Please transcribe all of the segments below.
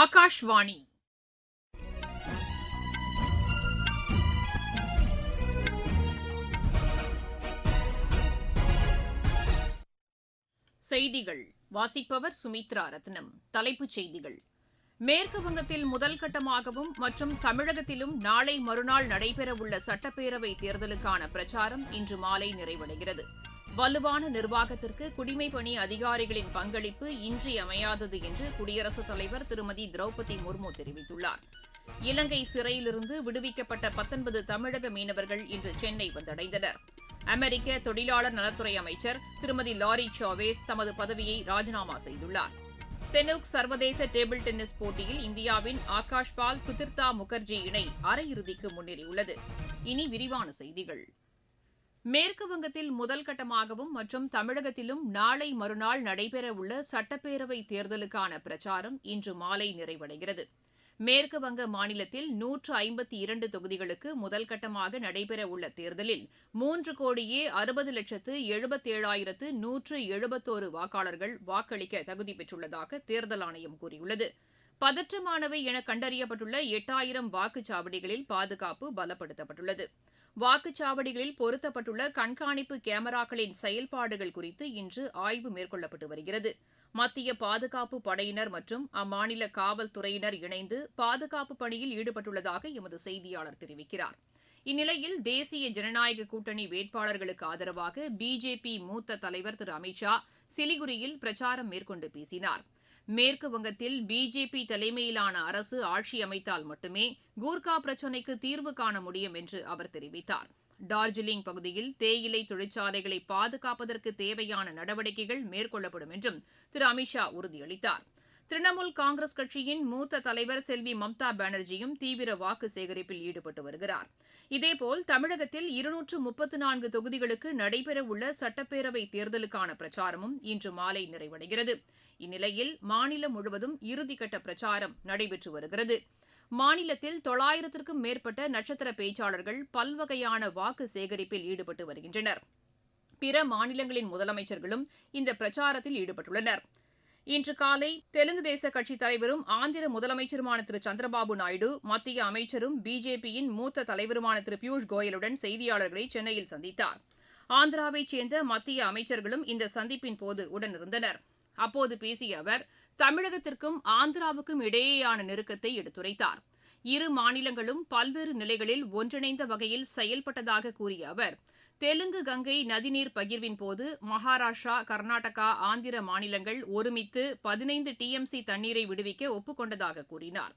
ஆகாஷ்வாணி செய்திகள் வாசிப்பவர் சுமித்ரா ரத்னம். தலைப்புச் செய்திகள்: மேற்குவங்கத்தில் முதல் கட்டமாகவும் மற்றும் தமிழகத்திலும் நாளை மறுநாள் நடைபெறவுள்ள சட்டப்பேரவைத் தேர்தலுக்கான பிரச்சாரம் இன்று மாலை நிறைவடைகிறது. வலுவான நிர்வாகத்திற்கு குடிமைப்பணி அதிகாரிகளின் பங்களிப்பு இன்றியமையாதது என்று குடியரசுத் தலைவர் திருமதி திரௌபதி முர்மு தெரிவித்துள்ளார். இலங்கை சிறையிலிருந்து விடுவிக்கப்பட்ட 19 தமிழக மீனவர்கள் இன்று சென்னை வந்தடைந்தனர். அமெரிக்க தொழிலாளர் நலத்துறை அமைச்சர் திருமதி லாரி சாவேஸ் தமது பதவியை ராஜினாமா செய்துள்ளார். செனூக் சர்வதேச டேபிள் டென்னிஸ் போட்டியில் இந்தியாவின் ஆகாஷ் பால், சுதிர்தா முகர்ஜி இணை அரையிறுதிக்கு முன்னேறியுள்ளது. இனி விரிவான செய்திகள். மேற்குவங்கத்தில் முதல் கட்டமாகவும் மற்றும் தமிழகத்திலும் நாளை மறுநாள் நடைபெறவுள்ள சட்டப்பேரவைத் தேர்தலுக்கான பிரச்சாரம் இன்று மாலை நிறைவடைகிறது. மேற்குவங்க மாநிலத்தில் 152 தொகுதிகளுக்கு முதல் கட்டமாக நடைபெறவுள்ள தேர்தலில் 3,60,77,171 வாக்காளர்கள் வாக்களிக்க தகுதி பெற்றுள்ளதாக தேர்தல் ஆணையம் கூறியுள்ளது. பதற்றமானவை என கண்டறியப்பட்டுள்ள 8000 வாக்குச்சாவடிகளில் பாதுகாப்பு பலப்படுத்தப்பட்டுள்ளது. வாக்குச்சாவடிகளில் பொருத்தப்பட்டுள்ள கண்காணிப்பு கேமராக்களின் செயல்பாடுகள் குறித்து இன்று ஆய்வு மேற்கொள்ளப்பட்டு வருகிறது. மத்திய பாதுகாப்பு படையினர் மற்றும் அம்மாநில காவல்துறையினர் இணைந்து பாதுகாப்பு பணியில் ஈடுபட்டுள்ளதாக எமது செய்தியாளர் தெரிவிக்கிறார். இந்நிலையில் தேசிய ஜனநாயக கூட்டணி வேட்பாளர்களுக்கு ஆதரவாக பிஜேபி மூத்த தலைவர் திரு அமித் ஷா சிலிகுரியில் பிரச்சாரம் மேற்கொண்டு பேசினார். மேற்குவங்கத்தில் பிஜேபி தலைமையிலான அரசு ஆட்சி அமைத்தால் மட்டுமே கூர்கா பிரச்சினைக்கு தீர்வு காண முடியும் என்று அவர் தெரிவித்தார். டார்ஜிலிங் பகுதியில் தேயிலை தொழிற்சாலைகளை பாதுகாப்பதற்கு தேவையான நடவடிக்கைகள் மேற்கொள்ளப்படும் என்றும் திரு அமித் ஷா உறுதியளித்தார். திரிணாமுல் காங்கிரஸ் கட்சியின் மூத்த தலைவர் செல்வி மம்தா பானர்ஜியும் தீவிர வாக்கு சேகரிப்பில் ஈடுபட்டு வருகிறார். இதேபோல் தமிழகத்தில் 234 தொகுதிகளுக்கு நடைபெறவுள்ள சட்டப்பேரவைத் தேர்தலுக்கான பிரச்சாரமும் இன்று மாலை நிறைவடைகிறது. இந்நிலையில் மாநிலம் முழுவதும் இறுதிக்கட்ட பிரச்சாரம் நடைபெற்று வருகிறது. மாநிலத்தில் 900க்கும் மேற்பட்ட நட்சத்திர பேச்சாளர்கள் பல்வகையான வாக்கு சேகரிப்பில் ஈடுபட்டு வருகின்றனர். பிற மாநிலங்களின் முதலமைச்சர்களும் இந்த பிரச்சாரத்தில் ஈடுபட்டுள்ளனர். இன்று காலை தெலுங்கு தேச கட்சித் தலைவரும் ஆந்திர முதலமைச்சருமான திரு சந்திரபாபு நாயுடு, மத்திய அமைச்சரும் பிஜேபியின் மூத்த தலைவருமான திரு பியூஷ் கோயலுடன் செய்தியாளர்களை சென்னையில் சந்தித்தார். ஆந்திராவைச் சேர்ந்த மத்திய அமைச்சர்களும் இந்த சந்திப்பின் போது உடனிருந்தனர். அப்போது பேசிய அவர் தமிழகத்திற்கும் ஆந்திராவுக்கும் இடையேயான நெருக்கத்தை எடுத்துரைத்தார். இரு மாநிலங்களும் பல்வேறு நிலைகளில் ஒன்றிணைந்த வகையில் செயல்பட்டதாக கூறிய அவர் தெலுங்கு கங்கை நதிநீர் பகிர்வின் போது மகாராஷ்டிரா, கர்நாடகா, ஆந்திர மாநிலங்கள் ஒருமித்து 15 டிஎம்சி தண்ணீரை விடுவிக்க ஒப்புக் கூறினார்.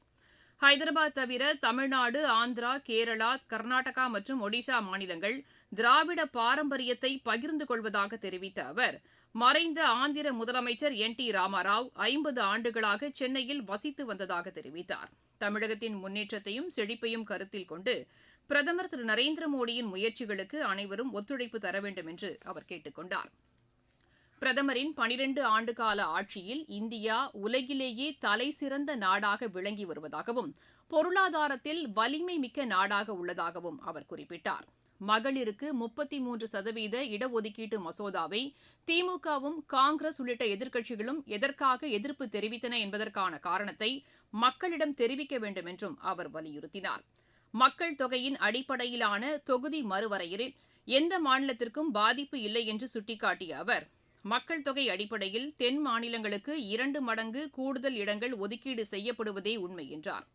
ஹைதராபாத் தவிர தமிழ்நாடு, ஆந்திரா, கேரளா, கர்நாடகா மற்றும் ஒடிசா மாநிலங்கள் திராவிட பாரம்பரியத்தை பகிர்ந்து கொள்வதாக தெரிவித்த அவர் மறைந்த ஆந்திர முதலமைச்சர் டி ராமாராவ் 50 ஆண்டுகளாக சென்னையில் வசித்து வந்ததாக தெரிவித்தார். தமிழகத்தின் முன்னேற்றத்தையும் செழிப்பையும் கருத்தில் கொண்டு பிரதமர் திரு நரேந்திர மோடியின் முயற்சிகளுக்கு அனைவரும் ஒத்துழைப்பு தர வேண்டும் என்று அவர் கேட்டுக் கொண்டார். பிரதமரின் 12 ஆண்டுகால ஆட்சியில் இந்தியா உலகிலேயே தலைசிறந்த நாடாக விளங்கி வருவதாகவும் பொருளாதாரத்தில் வலிமை மிக்க நாடாக உள்ளதாகவும் அவர் குறிப்பிட்டார். மகளிருக்கு 33% இடஒதுக்கீட்டு மசோதாவை திமுகவும் காங்கிரஸ் உள்ளிட்ட எதிர்க்கட்சிகளும் எதற்காக எதிர்ப்பு தெரிவித்தன என்பதற்கான காரணத்தை மக்களிடம் தெரிவிக்க வேண்டும் என்றும் அவர் வலியுறுத்தினார். மக்கள் தொகையின் அடிப்படையிலான தொகுதி மறுவரையறையில் எந்த மாநிலத்திற்கும் பாதிப்பு இல்லை என்று சுட்டிக்காட்டிய அவர் மக்கள் தொகை அடிப்படையில் தென் மாநிலங்களுக்கு 2 மடங்கு கூடுதல் இடங்கள் ஒதுக்கீடு செய்யப்படுவதே உண்மை என்றார்.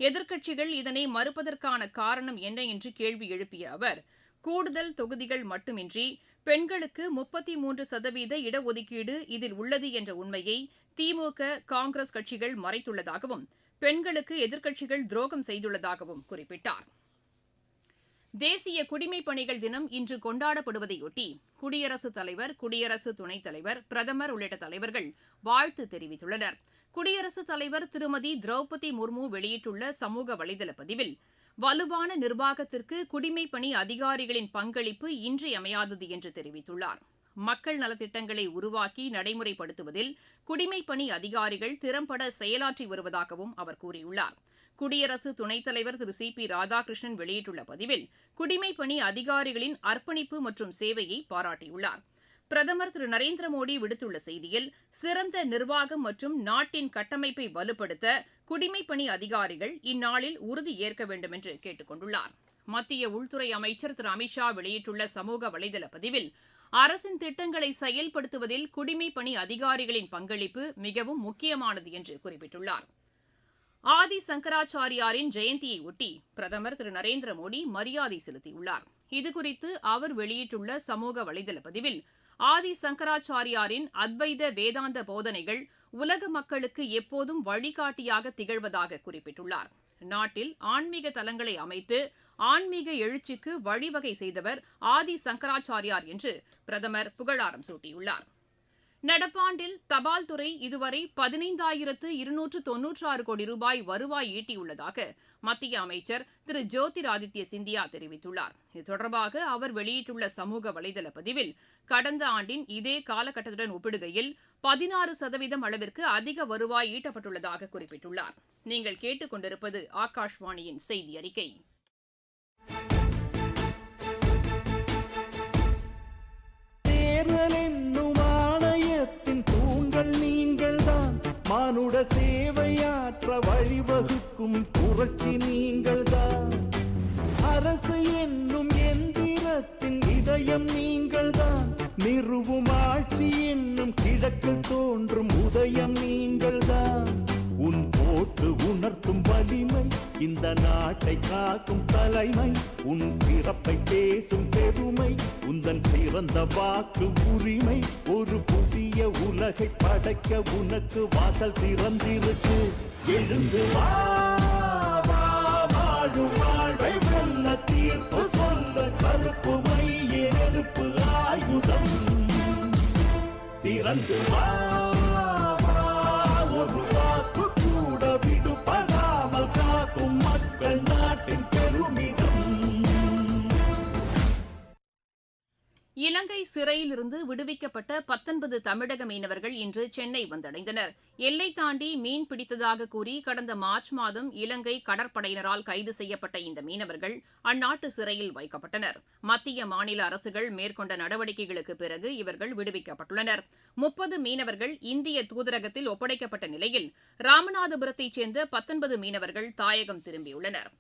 எதிர்க்கட்சிகள் இதனை மறுப்பதற்கான காரணம் என்ன என்று கேள்வி எழுப்பிய அவர் கூடுதல் தொகுதிகள் மட்டுமின்றி பெண்களுக்கு 33% இடஒதுக்கீடு இதில் உள்ளது என்ற உண்மையை திமுக, காங்கிரஸ் கட்சிகள் மறைத்துள்ளதாகவும் பெண்களுக்கு எதிர்க்கட்சிகள் துரோகம் செய்துள்ளதாகவும் குறிப்பிட்டார். தேசிய குடிமைப்பணிகள் தினம் இன்று கொண்டாடப்படுவதையொட்டி குடியரசுத் தலைவர், குடியரசு துணைத் தலைவர், பிரதமர் உள்ளிட்ட தலைவர்கள் வாழ்த்து தெரிவித்துள்ளனர். குடியரசுத் தலைவர் திருமதி திரௌபதி முர்மு வெளியிட்டுள்ள சமூக வலைதள பதிவில் வலுவான நிர்வாகத்திற்கு குடிமைப்பணி அதிகாரிகளின் பங்களிப்பு இன்றியமையாதது என்று தெரிவித்துள்ளார். மக்கள் நலத்திட்டங்களை உருவாக்கி நடைமுறைப்படுத்துவதில் குடிமைப்பணி அதிகாரிகள் திறம்பட செயலாற்றி வருவதாகவும் அவர் கூறியுள்ளார். குடியரசு துணைத் தலைவர் திரு சி.பி. ராதாகிருஷ்ணன் வெளியிட்டுள்ள பதிவில் குடிமைப்பணி அதிகாரிகளின் அர்ப்பணிப்பு மற்றும் சேவையை பாராட்டியுள்ளார். பிரதமர் திரு நரேந்திர மோடி விடுத்துள்ள செய்தியில், சிறந்த நிர்வாகம் மற்றும் நாட்டின் கட்டமைப்பை வலுப்படுத்த குடிமைப்பணி அதிகாரிகள் இந்நாளில் உறுதியேற்க வேண்டும் என்று கேட்டுக் கொண்டுள்ளார். மத்திய உள்துறை அமைச்சர் திரு அமித் ஷா வெளியிட்டுள்ள சமூக வலைதள பதிவில், அரசின் திட்டங்களை செயல்படுத்துவதில் குடிமைப்பணி அதிகாரிகளின் பங்களிப்பு மிகவும் முக்கியமானது என்று குறிப்பிட்டுள்ளார். ஆதி சங்கராச்சாரியாரின் ஜெயந்தியையொட்டி பிரதமர் திரு நரேந்திர மோடி மரியாதை செலுத்தியுள்ளார். இதுகுறித்து அவர் வெளியிட்டுள்ள சமூக வலைதள பதிவில், ஆதி சங்கராச்சாரியாரின் அத்வைத வேதாந்த போதனைகள் உலக மக்களுக்கு எப்போதும் வழிகாட்டியாக திகழ்வதாக குறிப்பிட்டுள்ளார். நாட்டில் ஆன்மீக தலங்களை அமைத்து ஆன்மீக எழுச்சிக்கு வழிவகை செய்தவர் ஆதி சங்கராச்சாரியார் என்று பிரதமர் புகழாரம் சூட்டியுள்ளார். நடப்பாண்டில் தபால் துறை இதுவரை 15,296 கோடி ரூபாய் வருவாய் ஈட்டியுள்ளதாக மத்திய அமைச்சர் திரு ஜோதிராதித்ய சிந்தியா தெரிவித்துள்ளார். இது தொடர்பாக அவர் வெளியிட்டுள்ள சமூக வலைதள பதிவில், கடந்த ஆண்டின் இதே காலகட்டத்துடன் ஒப்பிடுகையில் 16% அளவிற்கு அதிக வருவாய் ஈட்டப்பட்டுள்ளதாக குறிப்பிட்டுள்ளார். நீங்கள் கேட்டுக் கொண்டிருப்பது ஆகாஷ்வாணியின் செய்தி அறிக்கை. மானுட சேவையாற்ற வழிவகுக்கும் புரட்சி நீங்கள்தான். அரசு என்னும் எந்திரத்தின் இதயம் நீங்கள்தான். நிறுவும் ஆட்சி என்னும் கிழக்கில் தோன்றும் உதயம் நீங்கள்தான். உன் போட்டு உணர்த்தும் வலிமை, இந்த நாட்டை காக்கும் தலைமை, உன் பிறப்பை பேசும் பெருமை, உந்தன் பிறந்த வாக்கு உரிமை. ஒரு புதிய உலகை படைக்க உனக்கு வாசல் திறந்திருக்கு. எழுந்து வா, வாழும் வாழ்வை வெல்ல தீர்ப்பு சொல்ல கருப்பு மைய நெருப்பு ஆயுதம். திறந்து வா, ஒரு வாக்கு கூட விடுபடாமல் காக்கும் மக்கள் நாட்டின் பெருமிதம். இலங்கை சிறையிலிருந்து விடுவிக்கப்பட்ட 19 தமிழக மீனவர்கள் இன்று சென்னை வந்தடைந்தனர். எல்லை தாண்டி மீன் பிடித்ததாக கூறி கடந்த மார்ச் மாதம் இலங்கை கடற்படையினரால் கைது செய்யப்பட்ட இந்த மீனவர்கள் அந்நாட்டு சிறையில் வைக்கப்பட்டனர். மத்திய மாநில அரசுகள் மேற்கொண்ட நடவடிக்கைகளுக்கு பிறகு இவர்கள் விடுவிக்கப்பட்டுள்ளனர். 30 மீனவர்கள் இந்திய தூதரகத்தில் ஒப்படைக்கப்பட்ட நிலையில் ராமநாதபுரத்தைச் சேர்ந்த 19 மீனவர்கள் தாயகம் திரும்பியுள்ளனர்.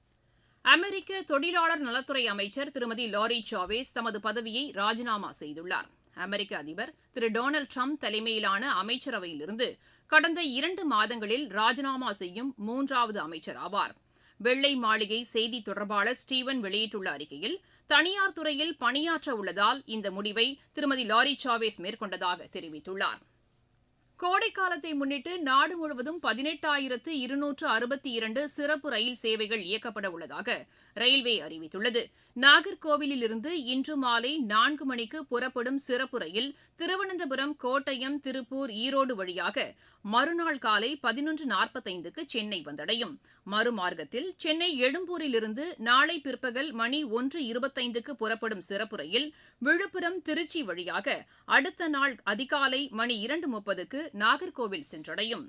அமெரிக்க தொழிலாளர் நலத்துறை அமைச்சர் திருமதி லாரி சாவேஸ் தமது பதவியை ராஜினாமா செய்துள்ளார். அமெரிக்க அதிபர் திரு டொனால்டு டிரம்ப் தலைமையிலான அமைச்சரவையிலிருந்து கடந்த 2 மாதங்களில் ராஜினாமா செய்யும் 3வது அமைச்சர் ஆவார். வெள்ளை மாளிகை செய்தி தொடர்பாளர் ஸ்டீவன் வெளியிட்டுள்ள அறிக்கையில், தனியார் துறையில் பணியாற்ற உள்ளதால் இந்த முடிவை திருமதி லாரி சாவேஸ் மேற்கொண்டதாக தெரிவித்துள்ளார். கோடைக்காலத்தை முன்னிட்டு நாடு முழுவதும் 18,262 சிறப்பு ரயில் சேவைகள் இயக்கப்பட உள்ளதாக ரயில்வே அறிவித்துள்ளது. நாகர்கோவிலில் இருந்து இன்று மாலை 4 மணிக்கு புறப்படும் சிறப்பு ரயில் திருவனந்தபுரம், கோட்டயம், திருப்பூர், ஈரோடு வழியாக மறுநாள் காலை 11:45க்கு சென்னை வந்தடையும். மறுமார்க்கத்தில் சென்னை எழும்பூரிலிருந்து நாளை பிற்பகல் மணி 1:25க்கு புறப்படும் சிறப்பு ரயில் விழுப்புரம், திருச்சி வழியாக அடுத்த நாள் அதிகாலை மணி 2:30க்கு நாகர்கோவில் சென்றடையும்.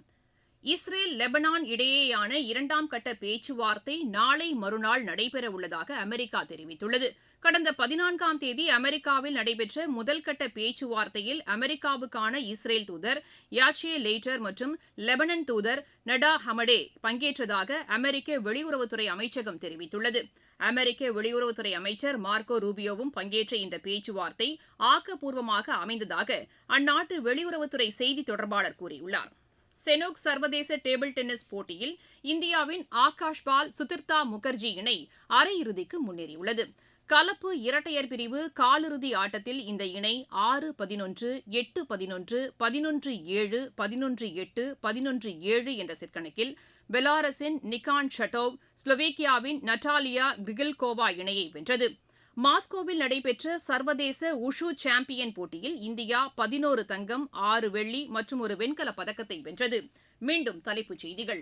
இஸ்ரேல் லெபனான் இடையேயான 2ஆம் கட்ட பேச்சுவார்த்தை நாளை மறுநாள் நடைபெறவுள்ளதாக அமெரிக்கா தெரிவித்துள்ளது. கடந்த 14ஆம் தேதி அமெரிக்காவில் நடைபெற்ற முதல்கட்ட பேச்சுவார்த்தையில் அமெரிக்காவுக்கான இஸ்ரேல் தூதர் யாஷே லேட்டர் மற்றும் லெபனன் தூதர் நடா ஹமடே பங்கேற்றதாக அமெரிக்க வெளியுறவுத்துறை அமைச்சகம் தெரிவித்துள்ளது. அமெரிக்க வெளியுறவுத்துறை அமைச்சர் மார்க்கோ ரூபியோவும் பங்கேற்ற இந்த பேச்சுவார்த்தை ஆக்கப்பூர்வமாக அமைந்ததாக அந்நாட்டு வெளியுறவுத்துறை செய்தி தொடர்பாளர் கூறியுள்ளார். செனோக் சர்வதேச டேபிள் டென்னிஸ் போட்டியில் இந்தியாவின் ஆகாஷ் பால், சுதிர்தா முகர்ஜி இணை அரையிறுதிக்கு முன்னேறியுள்ளது. கலப்பு இரட்டையர் பிரிவு காலிறுதி ஆட்டத்தில் இந்த இணை 6-11, 8-11, 11-7, 11-8, 11-7 என்ற செட் கணக்கில் பெலாரஸின் நிகான் ஷட்டோவ், ஸ்லோவேக்கியாவின் நட்டாலியா கிரிகில்கோவா இணையை வென்றது. மாஸ்கோவில் நடைபெற்ற சர்வதேச உஷு சாம்பியன் போட்டியில் இந்தியா 11 தங்கம், 6 வெள்ளி மற்றும் ஒரு வெண்கலப் பதக்கத்தை வென்றது. மீண்டும் தலைப்புச் செய்திகள்.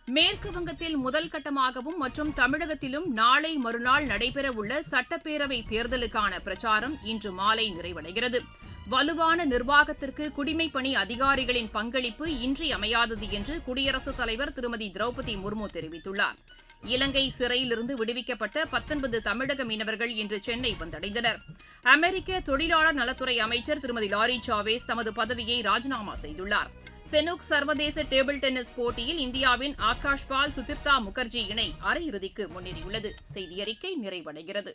மேற்கு வங்கத்தில் முதல் கட்டமாகவும் மற்றும் தமிழகத்திலும் நாளை மறுநாள் நடைபெறவுள்ள சட்டப்பேரவை தேர்தலுக்கான பிரச்சாரம் இன்று மாலை நிறைவடைகிறது. வலுவான நிர்வாகத்திற்கு குடிமைப்பணி அதிகாரிகளின் பங்களிப்பு இன்றியமையாதது என்று குடியரசுத் தலைவர் திருமதி திரௌபதி முர்மு தெரிவித்துள்ளார். இலங்கை சிறையிலிருந்து விடுவிக்கப்பட்ட 19 தமிழக மீனவர்கள் இன்று சென்னை வந்தடைந்தனர். அமெரிக்க தொழிலாளர் நலத்துறை அமைச்சர் திருமதி லாரி சாவேஸ் தமது பதவியை ராஜினாமா செய்துள்ளார். செனூக் சர்வதேச டேபிள் டென்னிஸ் போட்டியில் இந்தியாவின் ஆகாஷ் பால் சுதிர்தா முகர்ஜி இணை அரையிறுதிக்கு முன்னேறியுள்ளது. செய்தியறிக்கை நிறைவடைகிறது.